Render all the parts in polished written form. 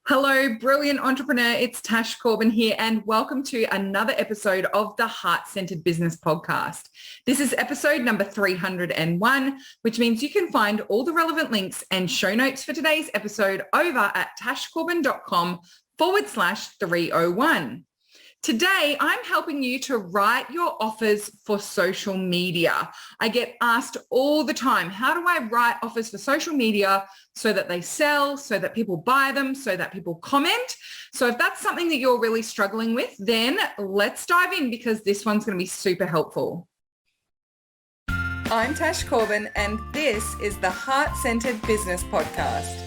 Hello, brilliant entrepreneur. It's Tash Corbin here, and welcome to another episode of the Heart-Centered Business Podcast. This is episode number 301, which means you can find all the relevant links and show notes for today's episode over at tashcorbin.com/301. Today, I'm helping you to write your offers for social media. I get asked all the time, how do I write offers for social media so that they sell, so that people buy them, so that people comment? So if that's something that you're really struggling with, then let's dive in because this one's going to be super helpful. I'm Tash Corbin, and this is the Heart-Centered Business Podcast.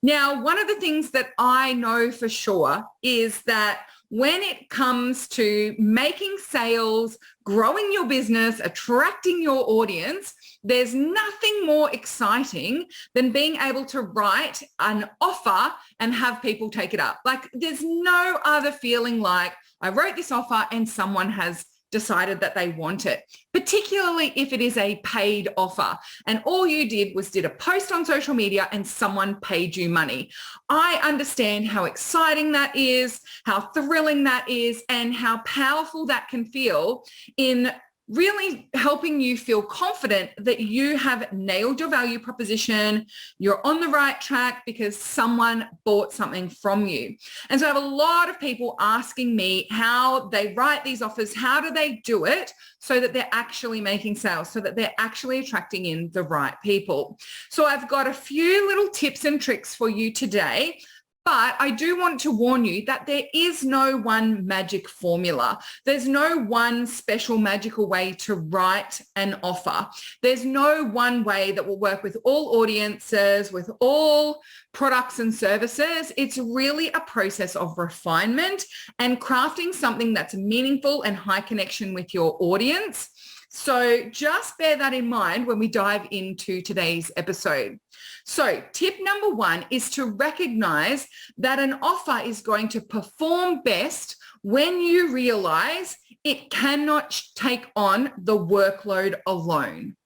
Now, one of the things that I know for sure is that when it comes to making sales, growing your business, attracting your audience, there's nothing more exciting than being able to write an offer and have people take it up. Like, there's no other feeling like I wrote this offer and someone has decided that they want it, particularly if it is a paid offer and all you did was did a post on social media and someone paid you money. I understand how exciting that is, how thrilling that is, and how powerful that can feel in really helping you feel confident that you have nailed your value proposition, you're on the right track because someone bought something from you. And so I have a lot of people asking me how they write these offers, how do they do it so that they're actually making sales, so that they're actually attracting in the right people. So I've got a few little tips and tricks for you today. But I do want to warn you that there is no one magic formula. There's no one special magical way to write an offer. There's no one way that will work with all audiences, with all products and services. It's really a process of refinement and crafting something that's meaningful and high connection with your audience. So just bear that in mind when we dive into today's episode. So tip number one is to recognize that an offer is going to perform best when you realize it cannot take on the workload alone.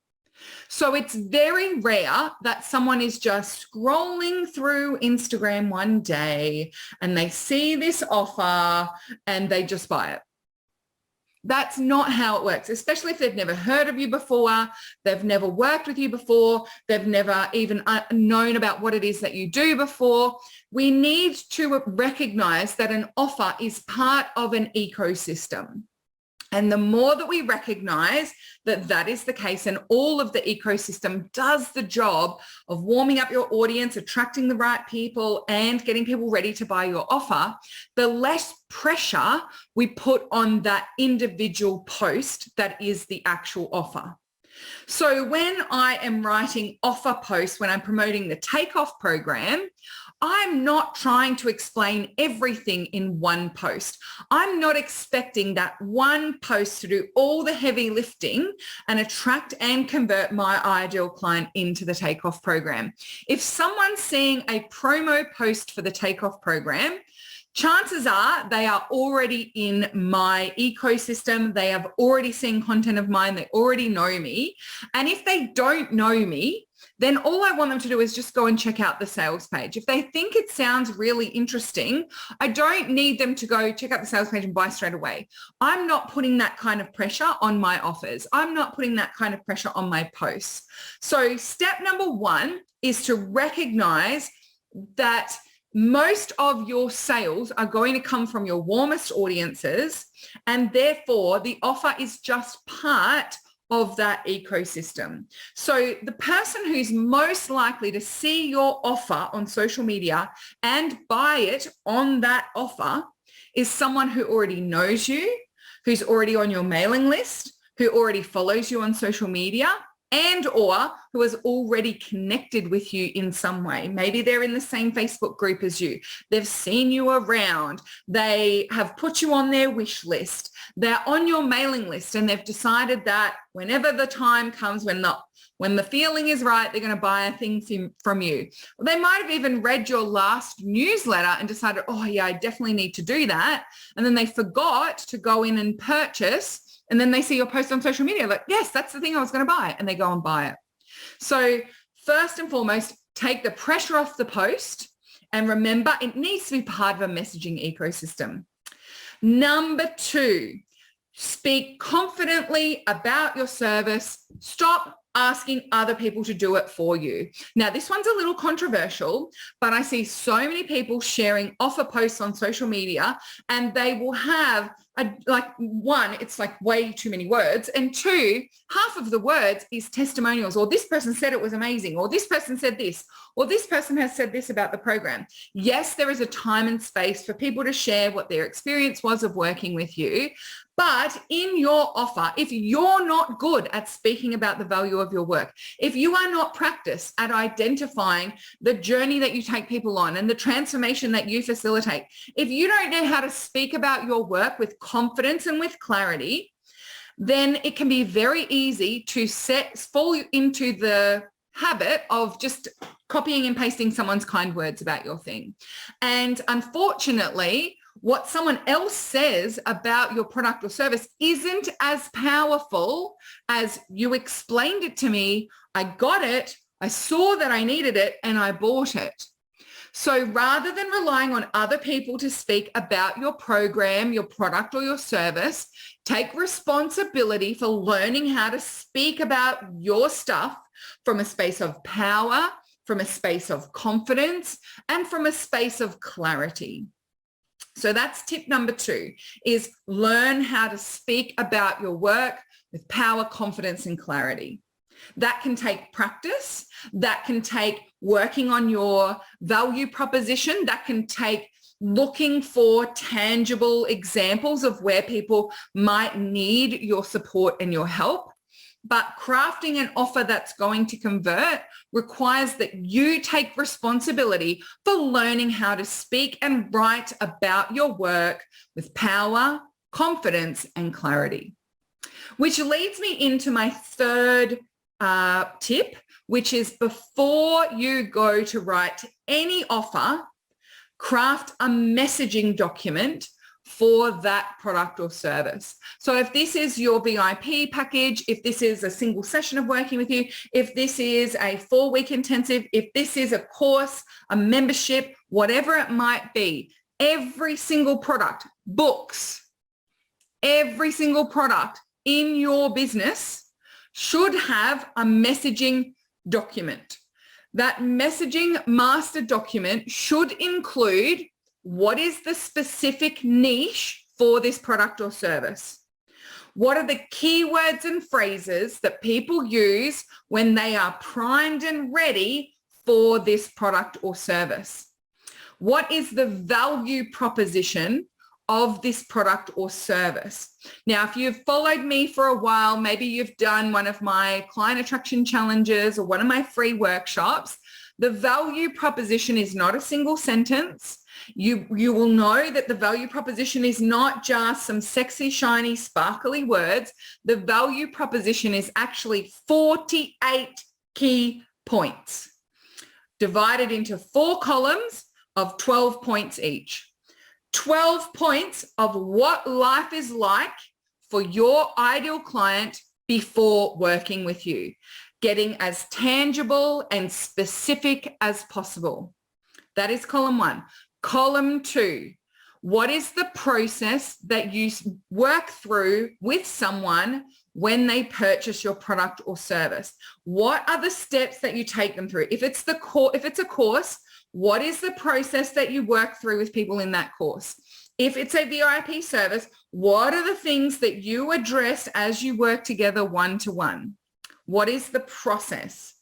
So it's very rare that someone is just scrolling through Instagram one day and they see this offer and they just buy it. That's not how it works, especially if they've never heard of you before, they've never worked with you before, they've never even known about what it is that you do before. We need to recognize that an offer is part of an ecosystem. And the more that we recognize that that is the case and all of the ecosystem does the job of warming up your audience, attracting the right people and getting people ready to buy your offer, the less pressure we put on that individual post that is the actual offer. So when I am writing offer posts, when I'm promoting the takeoff program, I'm not trying to explain everything in one post. I'm not expecting that one post to do all the heavy lifting and attract and convert my ideal client into the takeoff program. If someone's seeing a promo post for the takeoff program, chances are they are already in my ecosystem. They have already seen content of mine. They already know me. And if they don't know me, then all I want them to do is just go and check out the sales page. If they think it sounds really interesting, I don't need them to go check out the sales page and buy straight away. I'm not putting that kind of pressure on my offers. I'm not putting that kind of pressure on my posts. So step number one is to recognize that most of your sales are going to come from your warmest audiences, and therefore the offer is just part of that ecosystem. So the person who's most likely to see your offer on social media and buy it on that offer is someone who already knows you, who's already on your mailing list, who already follows you on social media, and or who has already connected with you in some way. Maybe they're in the same Facebook group as you. They've seen you around. They have put you on their wish list. They're on your mailing list and they've decided that whenever the time comes, when the feeling is right, they're going to buy a thing from you. They might have even read your last newsletter and decided, oh yeah, I definitely need to do that. And then they forgot to go in and purchase. And then they see your post on social media, like, yes, that's the thing I was going to buy. And they go and buy it. So first and foremost, take the pressure off the post, and remember, it needs to be part of a messaging ecosystem. Number 2, speak confidently about your service. Stop asking other people to do it for you. Now, this one's a little controversial, but I see so many people sharing offer posts on social media, and they will have one, it's like way too many words, and 2, half of the words is testimonials, or this person said it was amazing, or this person said this, or this person has said this about the program. Yes, there is a time and space for people to share what their experience was of working with you, but in your offer, if you're not good at speaking about the value of your work, if you are not practiced at identifying the journey that you take people on and the transformation that you facilitate, if you don't know how to speak about your work with confidence and with clarity, then it can be very easy to fall into the habit of just copying and pasting someone's kind words about your thing. And unfortunately, what someone else says about your product or service isn't as powerful as you explained it to me. I got it. I saw that I needed it and I bought it. So rather than relying on other people to speak about your program, your product, or your service, take responsibility for learning how to speak about your stuff from a space of power, from a space of confidence, and from a space of clarity. So that's tip number 2, is learn how to speak about your work with power, confidence, and clarity. That can take practice. That can take working on your value proposition. That can take looking for tangible examples of where people might need your support and your help. But crafting an offer that's going to convert requires that you take responsibility for learning how to speak and write about your work with power, confidence, and clarity. Which leads me into my 3rd tip, which is before you go to write any offer, craft a messaging document for that product or service. So if this is your VIP package, if this is a single session of working with you, if this is a 4-week intensive, if this is a course, a membership, whatever it might be, every single product, books, every single product in your business should have a messaging document. That messaging master document should include what is the specific niche for this product or service? What are the keywords and phrases that people use when they are primed and ready for this product or service? What is the value proposition of this product or service? Now, if you've followed me for a while, maybe you've done one of my client attraction challenges or one of my free workshops, the value proposition is not a single sentence. You will know that the value proposition is not just some sexy, shiny, sparkly words. The value proposition is actually 48 key points divided into 4 columns of 12 points each. 12 points of what life is like for your ideal client before working with you, getting as tangible and specific as possible. That is column 1. Column 2, what is the process that you work through with someone when they purchase your product or service? What are the steps that you take them through? If it's a course, what is the process that you work through with people in that course? If it's a VIP service, what are the things that you address as you work together one-to-one? What is the process?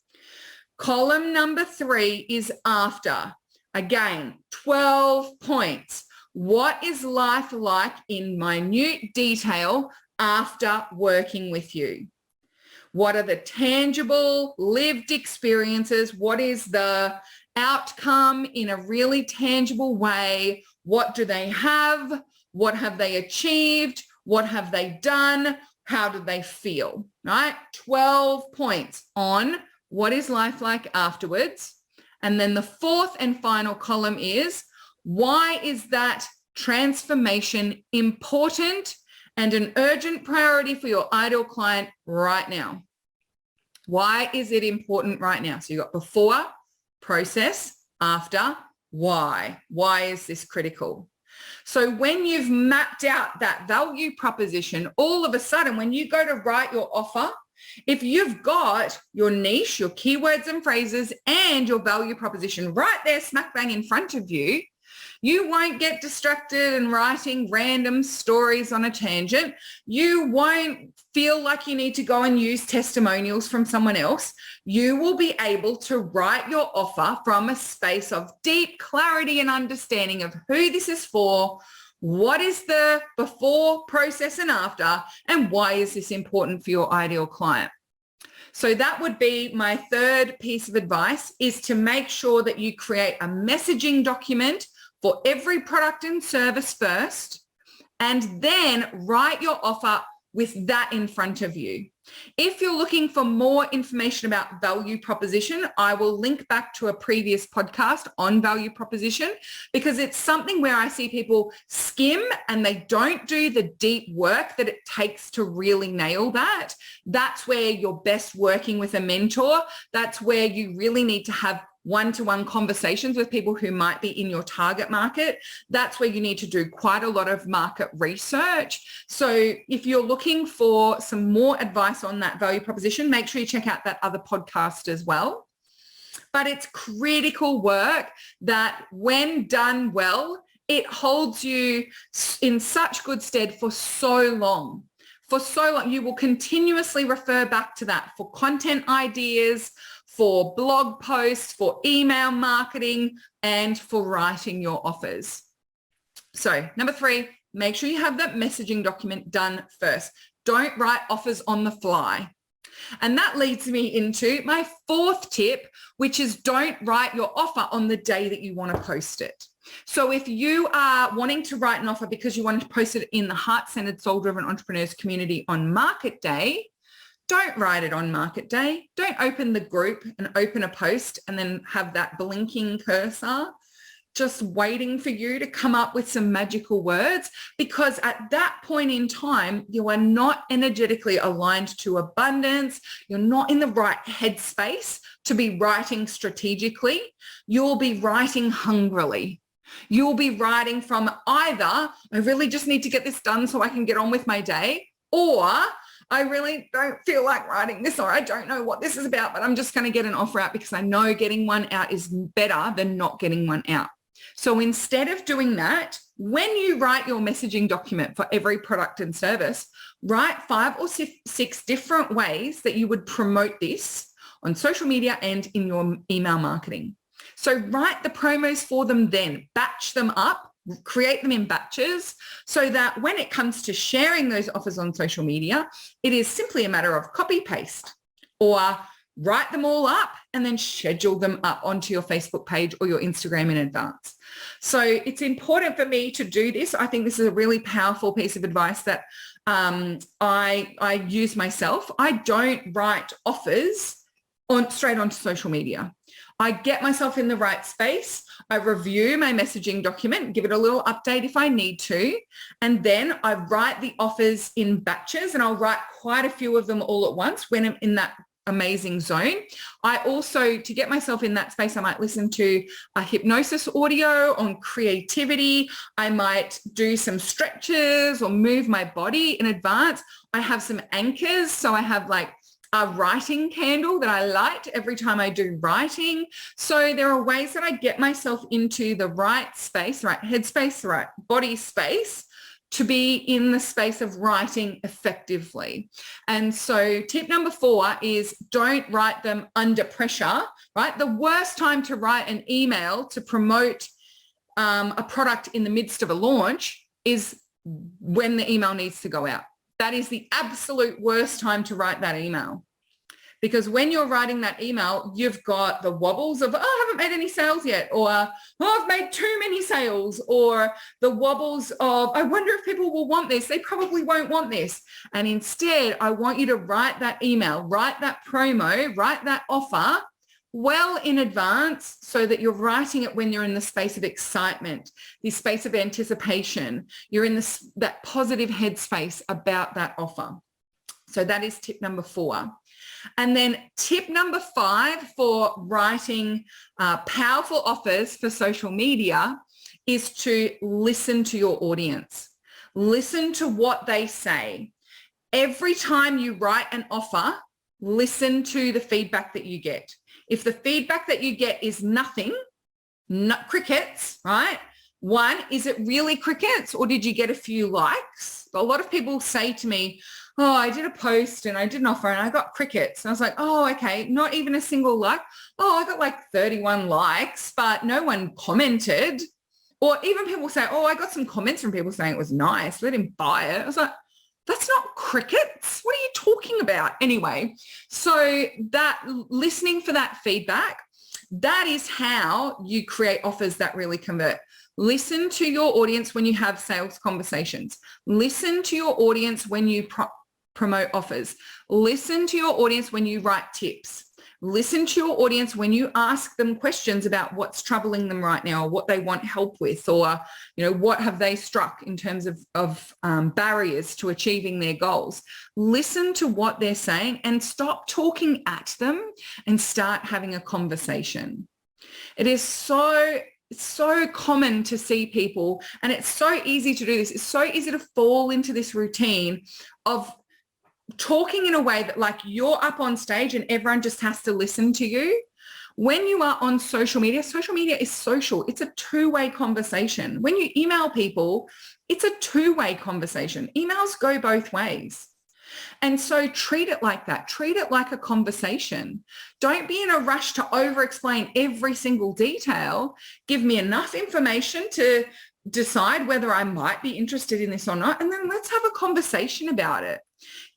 Column number 3 is after. Again, 12 points. What is life like in minute detail after working with you? What are the tangible lived experiences? What is the outcome in a really tangible way? What do they have? What have they achieved? What have they done? How do they feel? Right? 12 points on what is life like afterwards. And then the 4th and final column is, why is that transformation important and an urgent priority for your ideal client right now? Why is it important right now? So you've got before, process, after, why. Why is this critical? So when you've mapped out that value proposition, all of a sudden, when you go to write your offer, if you've got your niche, your keywords and phrases, and your value proposition right there smack bang in front of you, you won't get distracted and writing random stories on a tangent. You won't feel like you need to go and use testimonials from someone else. You will be able to write your offer from a space of deep clarity and understanding of who this is for, what is the before, process, and after, and why is this important for your ideal client. So that would be my third piece of advice, is to make sure that you create a messaging document for every product and service first, and then write your offer with that in front of you. If you're looking for more information about value proposition, I will link back to a previous podcast on value proposition, because it's something where I see people skim and they don't do the deep work that it takes to really nail that. That's where you're best working with a mentor. That's where you really need to have one-to-one conversations with people who might be in your target market. That's where you need to do quite a lot of market research. So if you're looking for some more advice on that value proposition, make sure you check out that other podcast as well. But it's critical work that when done well, it holds you in such good stead for so long. For so long, you will continuously refer back to that for content ideas, for blog posts, for email marketing, and for writing your offers. So number 3, make sure you have that messaging document done first. Don't write offers on the fly. And that leads me into my 4th tip, which is don't write your offer on the day that you want to post it. So if you are wanting to write an offer because you want to post it in the Heart-Centered Soul-Driven Entrepreneurs community on market day, don't write it on market day. Don't open the group and open a post and then have that blinking cursor just waiting for you to come up with some magical words, because at that point in time, you are not energetically aligned to abundance. You're not in the right headspace to be writing strategically. You'll be writing hungrily. You'll be writing from either, I really just need to get this done so I can get on with my day, or I really don't feel like writing this, or I don't know what this is about, but I'm just going to get an offer out because I know getting one out is better than not getting one out. So instead of doing that, when you write your messaging document for every product and service, write 5 or 6 different ways that you would promote this on social media and in your email marketing. So write the promos for them then, batch them up, create them in batches, so that when it comes to sharing those offers on social media, it is simply a matter of copy paste, or write them all up and then schedule them up onto your Facebook page or your Instagram in advance. So it's important for me to do this. I think this is a really powerful piece of advice that I use myself. I don't write offers straight onto social media. I get myself in the right space. I review my messaging document, give it a little update if I need to, and then I write the offers in batches, and I'll write quite a few of them all at once when I'm in that amazing zone. I also, to get myself in that space, I might listen to a hypnosis audio on creativity. I might do some stretches or move my body in advance. I have some anchors. So I have like a writing candle that I light every time I do writing. So there are ways that I get myself into the right space, right headspace, right body space, to be in the space of writing effectively. And so tip number 4 is don't write them under pressure, right? The worst time to write an email to promote a product in the midst of a launch is when the email needs to go out. That is the absolute worst time to write that email. Because when you're writing that email, you've got the wobbles of, oh, I haven't made any sales yet, or, oh, I've made too many sales, or the wobbles of, I wonder if people will want this. They probably won't want this. And instead, I want you to write that email, write that promo, write that offer well in advance, so that you're writing it when you're in the space of excitement, the space of anticipation. You're in that positive headspace about that offer. So that is tip number 4. And then tip number 5 for writing powerful offers for social media is to listen to your audience. Listen to what they say. Every time you write an offer, listen to the feedback that you get. If the feedback that you get is nothing, not crickets, right? One, is it really crickets or did you get a few likes? A lot of people say to me, oh, I did a post and I did an offer and I got crickets. And I was like, oh, okay, not even a single like. Oh, I got like 31 likes, but no one commented. Or even people say, oh, I got some comments from people saying it was nice. Let him buy it. I was like, that's not crickets. What are you talking about? Anyway, so that listening for that feedback, that is how you create offers that really convert. Listen to your audience when you have sales conversations. Listen to your audience when you promote offers. Listen to your audience when you write tips. Listen to your audience when you ask them questions about what's troubling them right now, or what they want help with, or what have they struck in terms of barriers to achieving their goals. Listen to what they're saying and stop talking at them and start having a conversation. It is so common to see people, and it's so easy to do this. It's so easy to fall into this routine of talking in a way that like you're up on stage and everyone just has to listen to you. When you are on social media is social. It's a two-way conversation. When you email people, it's a two-way conversation. Emails go both ways. And so treat it like that. Treat it like a conversation. Don't be in a rush to over-explain every single detail. Give me enough information to decide whether I might be interested in this or not. And then let's have a conversation about it.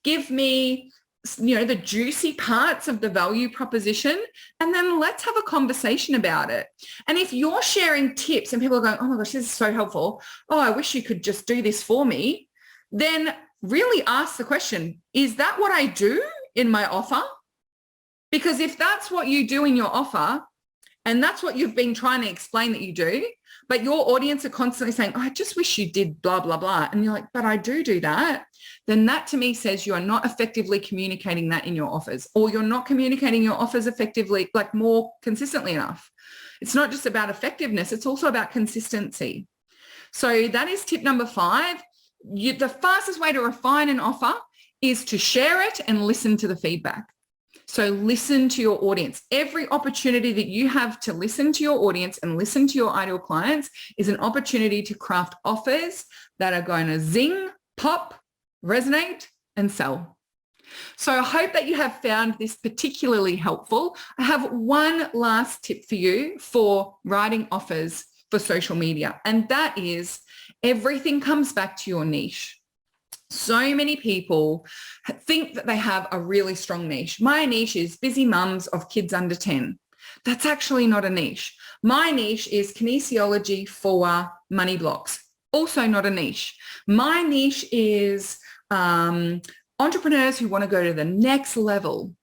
Give me, the juicy parts of the value proposition, and then let's have a conversation about it. And if you're sharing tips and people are going, oh my gosh, this is so helpful. Oh, I wish you could just do this for me. Then really ask the question, is that what I do in my offer? Because if that's what you do in your offer, and that's what you've been trying to explain that you do, but your audience are constantly saying, oh, I just wish you did blah, blah, blah. And you're like, but I do that. Then that to me says you are not effectively communicating that in your offers, or you're not communicating your offers effectively, like more consistently enough. It's not just about effectiveness. It's also about consistency. So that is tip number 5. The fastest way to refine an offer is to share it and listen to the feedback. So listen to your audience. Every opportunity that you have to listen to your audience and listen to your ideal clients is an opportunity to craft offers that are going to zing, pop, resonate, and sell. So I hope that you have found this particularly helpful. I have one last tip for you for writing offers for social media, and that is everything comes back to your niche. So many people think that they have a really strong niche. My niche is busy mums of kids under 10. That's actually not a niche. My niche is kinesiology for money blocks. Also not a niche. My niche is entrepreneurs who want to go to the next level.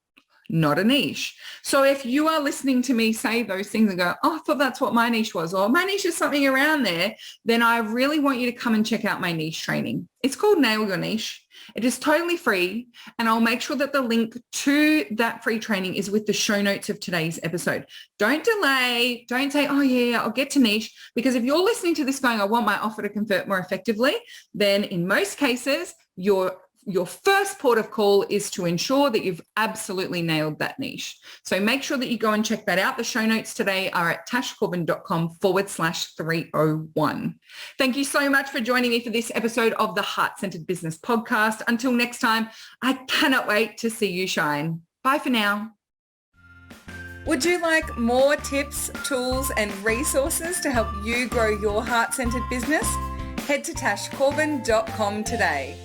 Not a niche. So if you are listening to me say those things and go, oh, I thought that's what my niche was, or my niche is something around there, then I really want you to come and check out my niche training. It's called Nail Your Niche. It is totally free, and I'll make sure that the link to that free training is with the show notes of today's episode. Don't delay. Don't say, oh yeah, I'll get to niche, because if you're listening to this going, I want my offer to convert more effectively, then in most cases, your first port of call is to ensure that you've absolutely nailed that niche. So make sure that you go and check that out. The show notes today are at tashcorbin.com/301. Thank you so much for joining me for this episode of the Heart-Centered Business Podcast. Until next time, I cannot wait to see you shine. Bye for now. Would you like more tips, tools, and resources to help you grow your heart-centered business? Head to tashcorbin.com today.